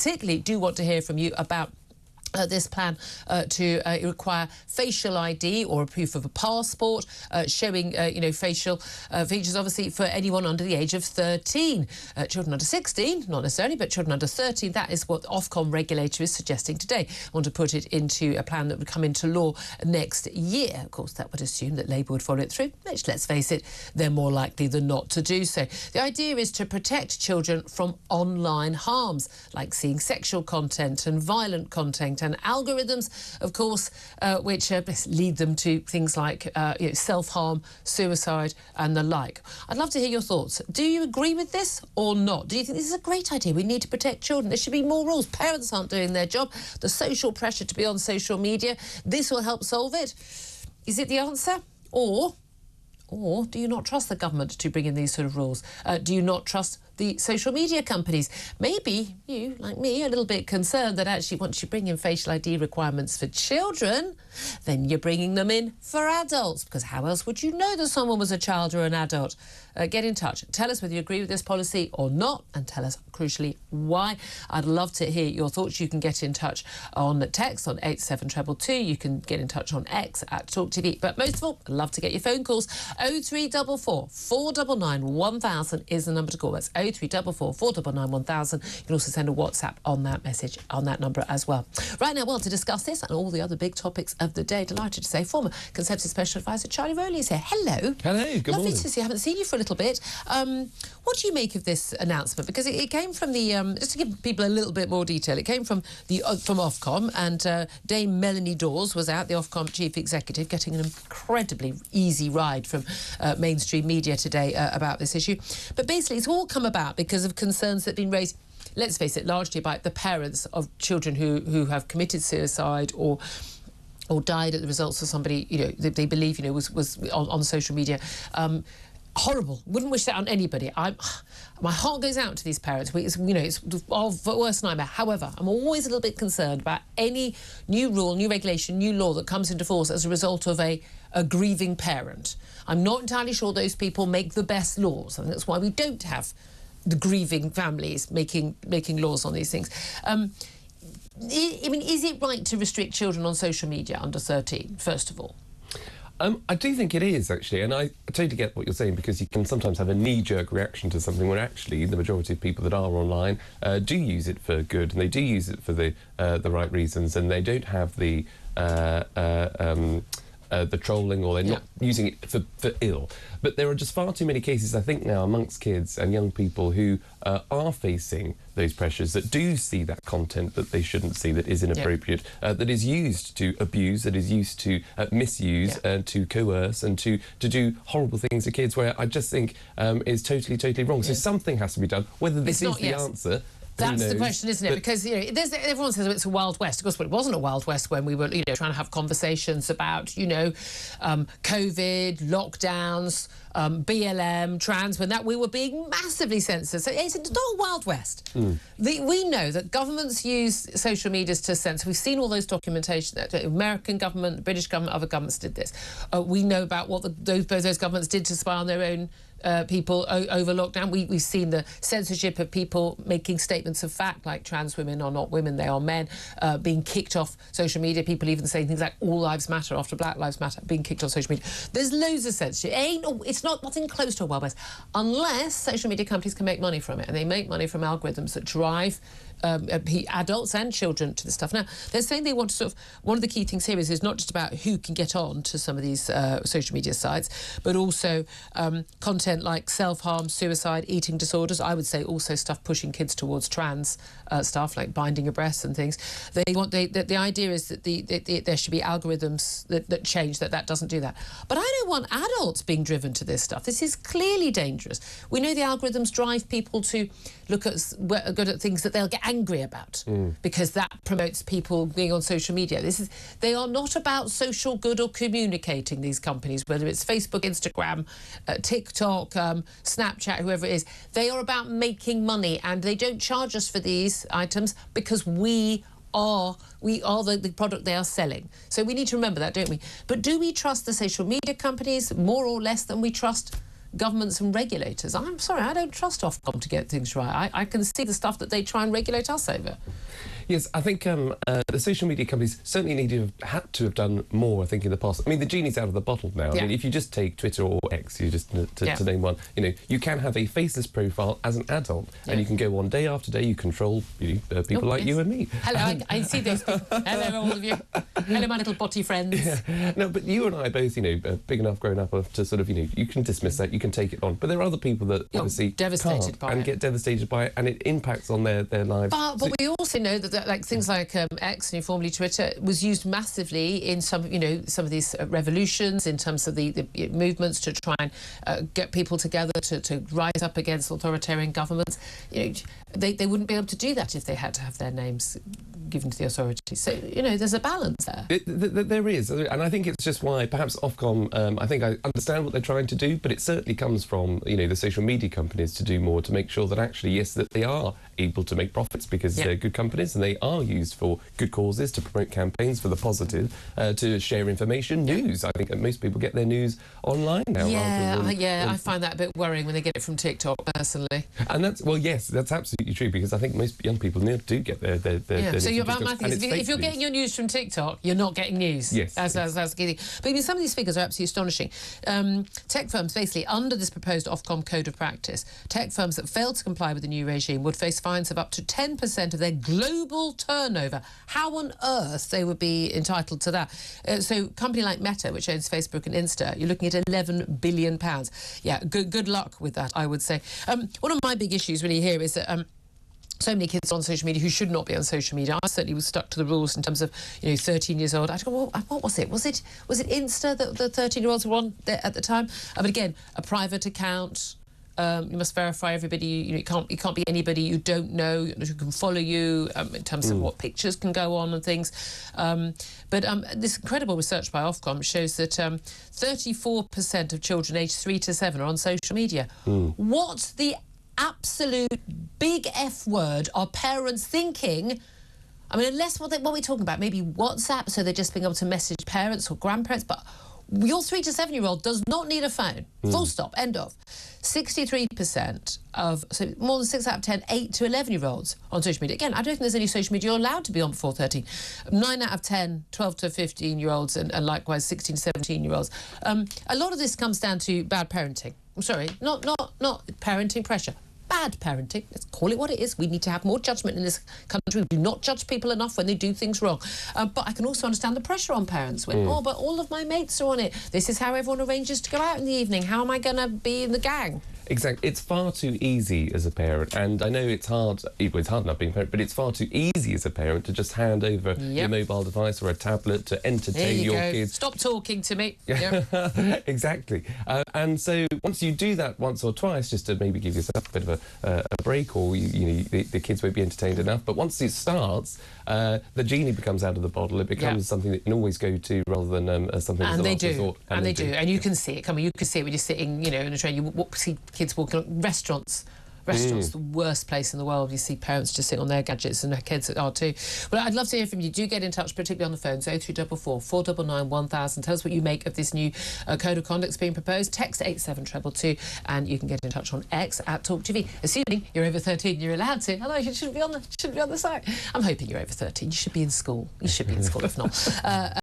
particularly do want to hear from you about this plan to require facial ID or a proof of a passport showing, facial features, obviously, for anyone under the age of 13. Children under 16, not necessarily, but children under 13, that is what the Ofcom regulator is suggesting today. Want to put it into a plan that would come into law next year. Of course, that would assume that Labour would follow it through, which, let's face it, they're more likely than not to do so. The idea is to protect children from online harms, like seeing sexual content and violent content, and algorithms, of course, which lead them to things like self-harm, suicide and the like. I'd love to hear your thoughts. Do you agree with this or not? Do you think this is a great idea? We need to protect children. There should be more rules. Parents aren't doing their job. The social pressure to be on social media, this will help solve it. Is it the answer? Or do you not trust the government to bring in these sort of rules? Do you not trust the social media companies? Maybe you, like me, are a little bit concerned that actually once you bring in facial ID requirements for children, then you're bringing them in for adults, because how else would you know that someone was a child or an adult? Get in touch. Tell us whether you agree with this policy or not, and tell us, crucially, why. I'd love to hear your thoughts. You can get in touch on text on 87222. You can get in touch on X at TalkTV. But most of all, I'd love to get your phone calls. 0344 499 1000 is the number to call. That's 0344 499 1000. You can also send a WhatsApp on that message, on that number as well. Right now, to discuss this and all the other big topics of the day, delighted to say former Conservative Special Advisor Charlie Rowley is here. Hello. Hello, good morning. Lovely to see you. I haven't seen you for a little bit. What do you make of this announcement? Because it came from the, just to give people a little bit more detail, it came from from Ofcom, and Dame Melanie Dawes was out, the Ofcom Chief Executive, getting an incredibly easy ride from mainstream media today about this issue. But basically, it's all come about because of concerns that have been raised, let's face it, largely by the parents of children who have committed suicide or died at the results of somebody, they believe, was on social media. Horrible. Wouldn't wish that on anybody. My heart goes out to these parents. It's our worst nightmare. However, I'm always a little bit concerned about any new rule, new regulation, new law that comes into force as a result of a grieving parent. I'm not entirely sure those people make the best laws. I think that's why we don't have the grieving families making laws on these things. Is it right to restrict children on social media under 13, first of all? I do think it is, actually, and I totally get what you're saying, because you can sometimes have a knee-jerk reaction to something when actually the majority of people that are online do use it for good, and they do use it for the right reasons, and they don't have the trolling, or they're not using it for ill. But there are just far too many cases, I think, now amongst kids and young people who are facing those pressures, that do see that content that they shouldn't see, that is inappropriate, that is used to abuse, that is used to misuse, and to coerce, and to do horrible things to kids, where I just think is totally wrong. So something has to be done. Whether this is the answer... That's the question, isn't it? Because everyone says it's a Wild West. Of course, well, it wasn't a Wild West when we were, trying to have conversations about, COVID, lockdowns, BLM, trans, when we were being massively censored. So it's not a Wild West. We know that governments use social media to censor. We've seen all those documentation. The American government, the British government, other governments did this. We know about what those governments did to spy on their own people over lockdown. We've seen the censorship of people making statements of fact, like trans women are not women, they are men, being kicked off social media. People even saying things like all lives matter after Black Lives Matter, being kicked off social media. There's loads of censorship. It's nothing close to a Wild West, unless social media companies can make money from it, and they make money from algorithms that drive adults and children to this stuff. Now, they're saying they want to one of the key things here is not just about who can get on to some of these social media sites, but also content like self-harm, suicide, eating disorders. I would say also stuff pushing kids towards trans stuff, like binding your breasts and things. The idea is that there should be algorithms that change, that doesn't do that. But I don't want adults being driven to this stuff. This is clearly dangerous. We know the algorithms drive people to look at things that they'll get angry about, because that promotes people being on social media. They are not about social good or communicating, these companies, whether it's Facebook, Instagram, TikTok, Snapchat, whoever it is. They are about making money, and they don't charge us for these items because we are the product they are selling. So we need to remember that, don't we? But do we trust the social media companies more or less than we trust governments and regulators. I'm sorry, I don't trust Ofcom to get things right. I can see the stuff that they try and regulate us over. Yes, I think the social media companies certainly had to have done more, I think, in the past. I mean, the genie's out of the bottle now. Yeah. I mean, if you just take Twitter or X, you just to name one, you can have a faceless profile as an adult, and you can go on day after day. You control people like you and me. Hello, I see those people. Hello, all of you. Hello, my little botty friends. Yeah. No, but you and I both, big enough, grown up to sort of, you can dismiss that, you can take it on. But there are other people that obviously devastated by it. Get devastated by it, and it impacts on their lives. But we also know that like things like X, formerly Twitter, was used massively in some of these revolutions, in terms of the movements to try and get people together to rise up against authoritarian governments. They wouldn't be able to do that if they had to have their names given to the authorities. So, there's a balance there. There is, and I think it's just why perhaps Ofcom, I think I understand what they're trying to do, but it certainly comes from, the social media companies to do more to make sure that actually, yes, that they are able to make profits because they're good companies and they are used for good causes, to promote campaigns for the positive, to share information, news. I think that most people get their news online now. I find that a bit worrying when they get it from TikTok, personally. And that's absolutely true, because I think most young people do get their So news about my thing is, if you're getting your news from TikTok, you're not getting news. Yes. That's the key thing. But some of these figures are absolutely astonishing. Tech firms, basically, under this proposed Ofcom code of practice, tech firms that fail to comply with the new regime would face fines of up to 10% of their global turnover. How on earth they would be entitled to that? So a company like Meta, which owns Facebook and Insta, you're looking at £11 billion. Yeah, good luck with that, I would say. One of my big issues really here is that so many kids on social media who should not be on social media. I certainly was stuck to the rules in terms of, 13 years old. I don't know, what was it? Was it Insta that the 13-year-olds were on there at the time? But again, a private account. You must verify everybody. You can't be anybody you don't know who can follow you in terms of what pictures can go on and things. But this incredible research by Ofcom shows that 34% of children aged 3 to 7 are on social media. What the absolute big F word are parents thinking? I mean, unless what we're talking about, maybe WhatsApp, so they're just being able to message parents or grandparents, but your 3 to 7-year-old does not need a phone. Full stop, end of. 63% of, so more than 6 out of 10, 8 to 11-year-olds on social media. Again, I don't think there's any social media you're allowed to be on before 13. 9 out of 10, 12 to 15-year-olds, and likewise 16 to 17-year-olds. A lot of this comes down to bad parenting. I'm sorry, not parenting pressure. Bad parenting. Let's call it what it is. We need to have more judgment in this country. We do not judge people enough when they do things wrong. But I can also understand the pressure on parents when, but all of my mates are on it. This is how everyone arranges to go out in the evening. How am I going to be in the gang? Exactly. It's far too easy as a parent, and I know it's hard. It's hard enough being a parent, but it's far too easy as a parent to just hand over your mobile device or a tablet to entertain your kids. Stop talking to me. Exactly. And so once you do that once or twice, just to maybe give yourself a bit of a break, or the kids won't be entertained enough. But once it starts, the genie becomes out of the bottle. It becomes something that you can always go to rather than something. And they do. And they do. And you can see it coming. You can see it when you're sitting, in a train. You see kids walking on restaurants, the worst place in the world. You see parents just sitting on their gadgets, and their kids are too. But I'd love to hear from you. Do get in touch, particularly on the phone, 0344 499 1000. Tell us what you make of this new code of conduct being proposed. Text 87222, and you can get in touch on X at TalkTV. Assuming you're over 13, you're allowed to. Although you shouldn't be on the site. I'm hoping you're over 13. You should be in school. You should be in school if not.